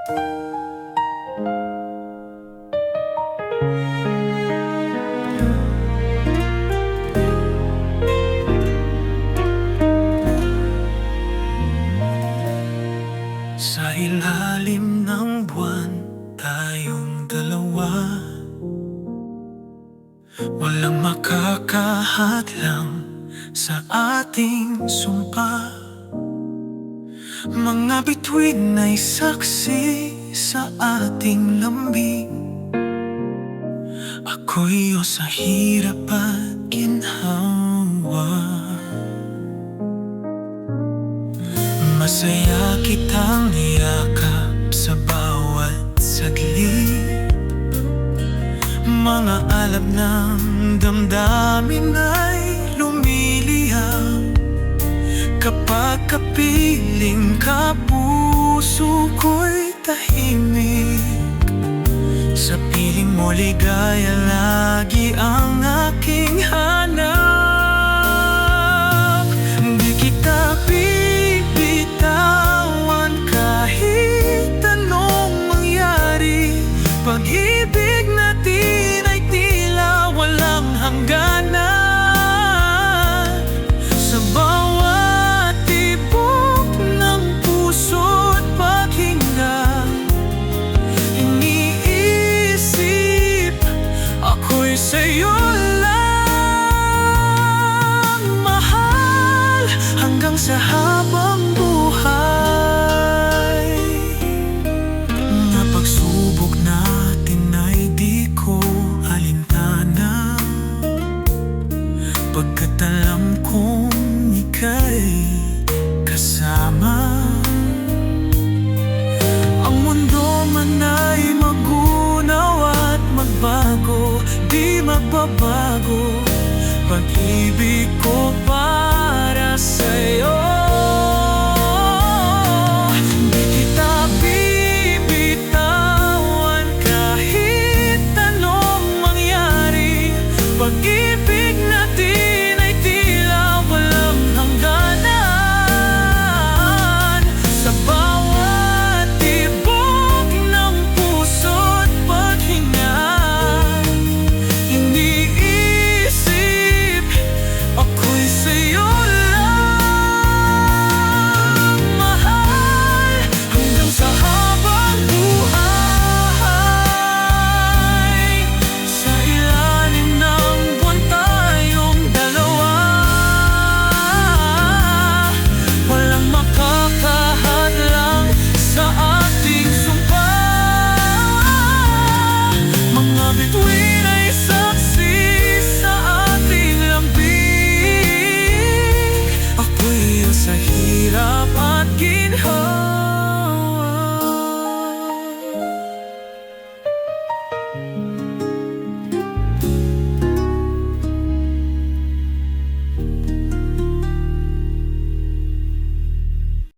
Sa ilalim ng buwan, tayong dalawa, walang makakahadlang sa ating sumpa. Mga bituin ay saksi sa ating lambing. Ako'y o sa hirap at ginhawa. Masaya kitang yakap sa bawat saglit. Mga alab ng damdamin ay lumiliyab kapag kapiling ka, puso ko'y tahimik. Sa piling mo ligaya lagi ang aking